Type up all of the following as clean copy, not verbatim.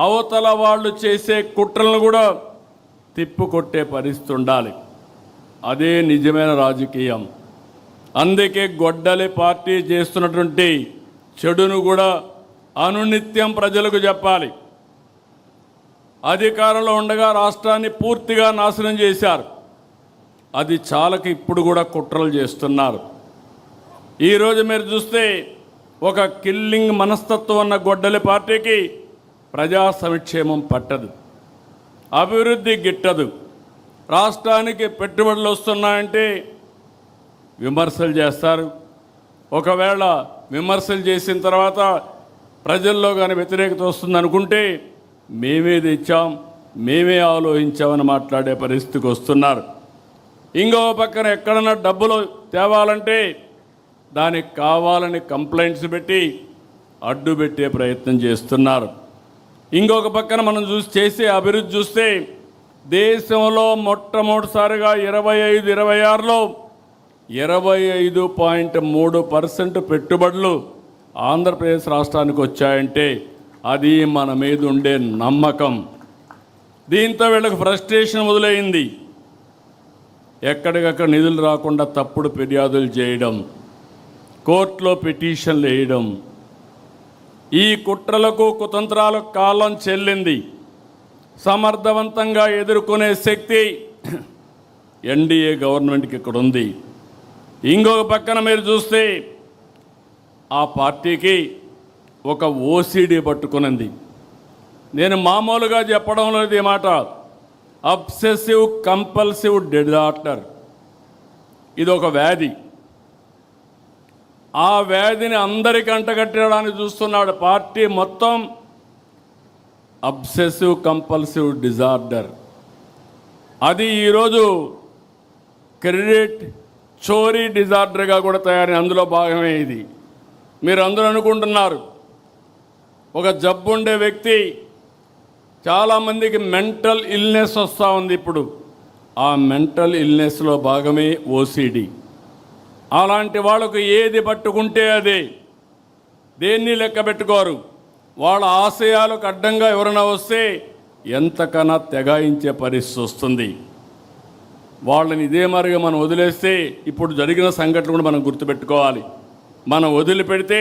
అవతల వాళ్ళు చేసే కుట్రలను కూడా తిప్పుకొట్టే పరిస్థితి ఉండాలి. అదే నిజమైన రాజకీయం. అందుకే గొడ్డలి పార్టీ చేస్తున్నటువంటి చెడును కూడా అనునిత్యం ప్రజలకు చెప్పాలి. అధికారంలో ఉండగా రాష్ట్రాన్ని పూర్తిగా నాశనం చేశారు. అది చాలక ఇప్పుడు కూడా కుట్రలు చేస్తున్నారు. ఈరోజు మీరు చూస్తే ఒక కిల్లింగ్ మనస్తత్వం ఉన్న గొడ్డలి పార్టీకి ప్రజా సంక్షేమం పట్టదు, అభివృద్ధి గిట్టదు. రాష్ట్రానికి పెట్టుబడులు వస్తున్నాయంటే విమర్శలు చేస్తారు. ఒకవేళ విమర్శలు చేసిన తర్వాత ప్రజల్లో కానీ వ్యతిరేకత వస్తుందనుకుంటే మేమే తెచ్చాం, మేమే ఆలోచించామని మాట్లాడే పరిస్థితికి వస్తున్నారు. ఇంకో పక్కన ఎక్కడన్నా డబ్బులు తేవాలంటే దానికి కావాలని కంప్లైంట్స్ పెట్టి అడ్డు పెట్టే ప్రయత్నం చేస్తున్నారు. ఇంకొక పక్కన మనం చేసే అభివృద్ధి చూస్తే దేశంలో మొట్టమొదటిసారిగా 25-26లో 25.3% పెట్టుబడులు ఆంధ్రప్రదేశ్ రాష్ట్రానికి వచ్చాయంటే అది మన మీద ఉండే నమ్మకం. దీంతో వీళ్ళకి ఫ్రస్ట్రేషన్ మొదలైంది. ఎక్కడికక్కడ నిధులు రాకుండా తప్పుడు ఫిర్యాదులు చేయడం, కోర్టులో పిటిషన్లు వేయడం, ఈ కుట్రలకు కుతంత్రాలకు కాలం చెల్లింది. సమర్థవంతంగా ఎదుర్కొనే శక్తి ఎన్డీఏ గవర్నమెంట్కి ఇక్కడ ఉంది. ఇంకొక పక్కన మీరు చూస్తే ఆ పార్టీకి ఒక ఓసీడీ పట్టుకునింది. నేను మామూలుగా చెప్పడం లేదు ఈ మాట, అబ్సెసివ్ కంపల్సివ్ డిజార్డర్. ఇది ఒక వ్యాధి. ఆ వ్యాధిని అందరికీ అంటగట్టడానికి చూస్తున్నాడు పార్టీ మొత్తం. అబ్సెసివ్ కంపల్సివ్ డిజార్డర్ అది ఈరోజు క్రెడిట్ చోరీ డిజార్డర్గా కూడా తయారీ. అందులో భాగమే ఇది. మీరు అందరూ అనుకుంటున్నారు ఒక జబ్బు ఉండే వ్యక్తి, చాలామందికి మెంటల్ ఇల్నెస్ వస్తూ ఉంది. ఇప్పుడు ఆ మెంటల్ ఇల్నెస్లో భాగమే ఓసిడి. అలాంటి వాళ్ళకు ఏది పట్టుకుంటే అదే, దేన్ని లెక్క పెట్టుకోరు. వాళ్ళ ఆశయాలకు అడ్డంగా ఎవరైనా వస్తే ఎంతకన్నా తెగాయించే పరిస్థితి వస్తుంది. వాళ్ళని ఇదే మరిగా మనం వదిలేస్తే ఇప్పుడు జరిగిన సంఘటనలు కూడా మనం గుర్తుపెట్టుకోవాలి. మనం వదిలిపెడితే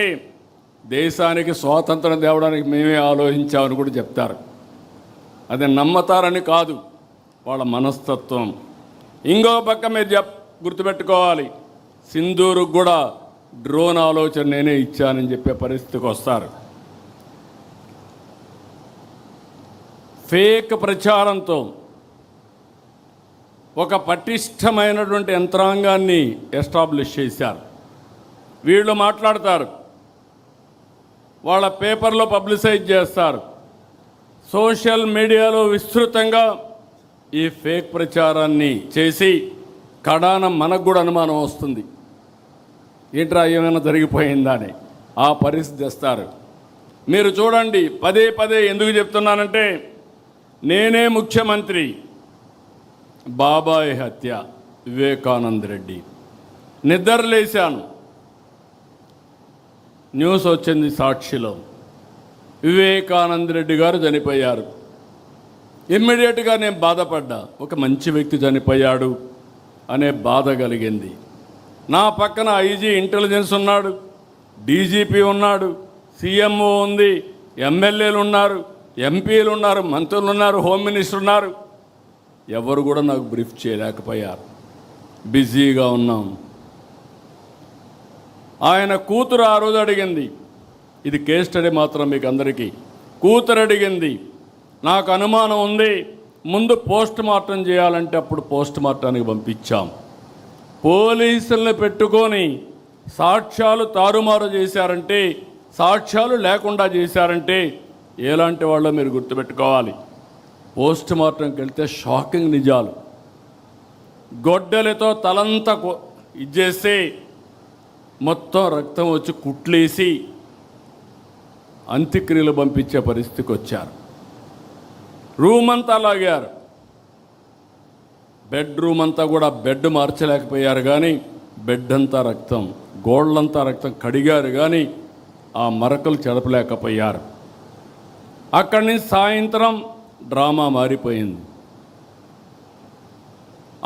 దేశానికి స్వాతంత్రం తేవడానికి మేమే ఆలోచించామని కూడా చెప్తారు. అది నమ్మతారని కాదు, వాళ్ళ మనస్తత్వం. ఇంకో పక్క మీరు గుర్తుపెట్టుకోవాలి, సింధూరుకు కూడా డ్రోన్ ఆలోచన నేనే ఇచ్చానని చెప్పే పరిస్థితికి వస్తారు. ఫేక్ ప్రచారంతో ఒక పటిష్టమైనటువంటి యంత్రాంగాన్ని ఎస్టాబ్లిష్ చేశారు. వీళ్ళు మాట్లాడతారు, వాళ్ళ పేపర్లో పబ్లిసైజ్ చేస్తారు, సోషల్ మీడియాలో విస్తృతంగా ఈ ఫేక్ ప్రచారాన్ని చేసి కడాన మనకు కూడా అనుమానం వస్తుంది, ఏంట్రా ఏమైనా జరిగిపోయిందా అని. ఆ పరిస్థితి తెస్తారు. మీరు చూడండి, పదే పదే ఎందుకు చెప్తున్నానంటే, నేనే ముఖ్యమంత్రి, బాబాయ్ హత్య, వివేకానంద రెడ్డి, నిద్రలేశాను, న్యూస్ వచ్చింది సాక్షిలో, వివేకానంద రెడ్డి గారు చనిపోయారు. ఇమ్మీడియట్గా నేను బాధపడ్డా, ఒక మంచి వ్యక్తి చనిపోయాడు అనే బాధ కలిగింది. నా పక్కన ఐజీ ఇంటెలిజెన్స్ ఉన్నాడు, డీజీపీ ఉన్నాడు, సీఎంఓ ఉంది, ఎమ్మెల్యేలు ఉన్నారు, ఎంపీలు ఉన్నారు, మంత్రులు ఉన్నారు, హోమ్ మినిస్టర్ ఉన్నారు. ఎవరు కూడా నాకు బ్రీఫ్ చేయలేకపోయారు, బిజీగా ఉన్నాం. ఆయన కూతురు ఆ రోజు అడిగింది, ఇది కేస్ స్టడీ మాత్రం మీకు అందరికీ, కూతురు అడిగింది, నాకు అనుమానం ఉంది, ముందు పోస్ట్ మార్టం చేయాలంటే అప్పుడు పోస్ట్ మార్టానికి పంపించాం. పోలీసుల్ని పెట్టుకొని సాక్ష్యాలు తారుమారు చేశారంటే, సాక్ష్యాలు లేకుండా చేశారంటే ఎలాంటి వాళ్ళో మీరు గుర్తుపెట్టుకోవాలి. పోస్ట్ మార్టంకి వెళ్తే షాకింగ్ నిజాలు. గొడ్డలతో తలంతా ఇచ్చేస్తే మొత్తం రక్తం వచ్చి కుట్లేసి అంత్యక్రియలు పంపించే పరిస్థితికి వచ్చారు. రూమ్ అంతా లాగారు, బెడ్రూమ్ అంతా కూడా బెడ్ మార్చలేకపోయారు, కానీ బెడ్ అంతా రక్తం, గోళ్ళంతా రక్తం కడిగారు, కానీ ఆ మరకలు చెడపలేకపోయారు. అక్కడి నుంచి సాయంత్రం డ్రామా మారిపోయింది.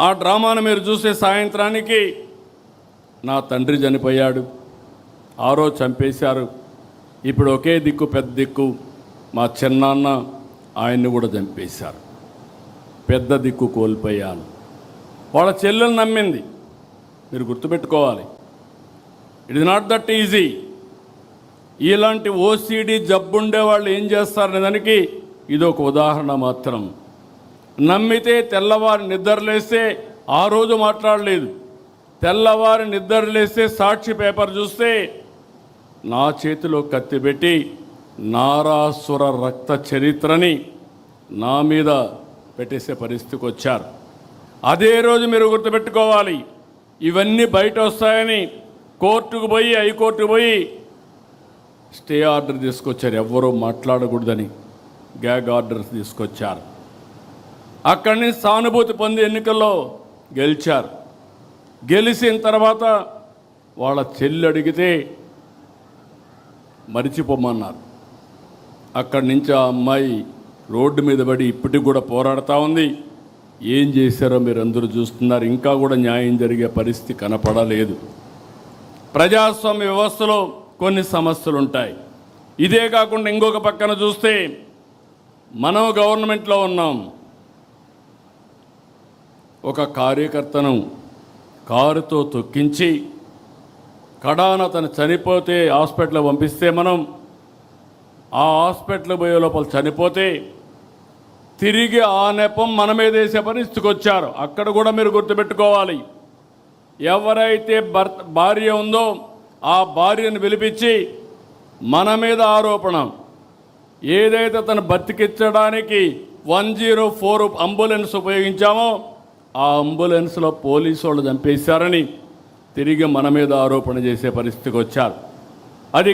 ఆ డ్రామాను మీరు చూసే సాయంత్రానికి నా తండ్రి చనిపోయాడు, ఆ రోజు చంపేశారు, ఇప్పుడు ఒకే దిక్కు పెద్ద దిక్కు మా చిన్నాన్న, ఆయన్ని కూడా చంపేశారు, పెద్ద దిక్కు కోల్పోయాను. వాళ్ళ చెల్లెలు నమ్మింది. మీరు గుర్తుపెట్టుకోవాలి, it is not that easy. ఇలాంటి ఓసిడి జబ్బుండే వాళ్ళు ఏం చేస్తారనే దానికి ఇది ఒక ఉదాహరణ మాత్రం. నమ్మితే తెల్లవారి నిద్రలేస్తే ఆ రోజు మాట్లాడలేదు, తెల్లవారి నిద్రలేస్తే సాక్షి పేపర్ చూస్తే నా చేతిలో కత్తి పెట్టి నారాసుర రక్త చరిత్రని నా మీద పెట్టేసే పరిస్థితికి వచ్చారు. అదే రోజు మీరు గుర్తుపెట్టుకోవాలి, ఇవన్నీ బయట వస్తాయని కోర్టుకు పోయి, హైకోర్టుకు పోయి స్టే ఆర్డర్ తీసుకొచ్చారు, ఎవ్వరూ మాట్లాడకూడదని గ్యాగ్ ఆర్డర్స్ తీసుకొచ్చారు. అక్కడి నుంచి సానుభూతి పొంది ఎన్నికల్లో గెలిచారు. గెలిచిన తర్వాత వాళ్ళ చెల్లి అడిగితే మరిచిపోమన్నారు. అక్కడి నుంచి ఆ అమ్మాయి రోడ్డు మీద పడి ఇప్పటికి కూడా పోరాడుతూ ఉంది. ఏం చేశారో మీరు అందరూ చూస్తున్నారు. ఇంకా కూడా న్యాయం జరిగే పరిస్థితి కనపడలేదు. ప్రజాస్వామ్య వ్యవస్థలో కొన్ని సమస్యలు ఉంటాయి. ఇదే కాకుండా ఇంకొక పక్కన చూస్తే మనం గవర్నమెంట్లో ఉన్నాం. ఒక కార్యకర్తను కారుతో తొక్కించి కడాన తను చనిపోతే హాస్పిటల్ పంపిస్తే, మనం ఆ హాస్పిటల్ పోయే లోపల చనిపోతే తిరిగి ఆ నెపం మన మీద వేసే పరిస్థితికి వచ్చారు. అక్కడ కూడా మీరు గుర్తుపెట్టుకోవాలి, ఎవరైతే భార్య ఉందో ఆ భార్యను పిలిపించి మన మీద ఆరోపణ, ఏదైతే తను బతికించడానికి 104 అంబులెన్స్ ఉపయోగించామో ఆ అంబులెన్స్లో పోలీసు వాళ్ళు చంపేశారని తిరిగి మన మీద ఆరోపణ చేసే పరిస్థితికి వచ్చారు. అది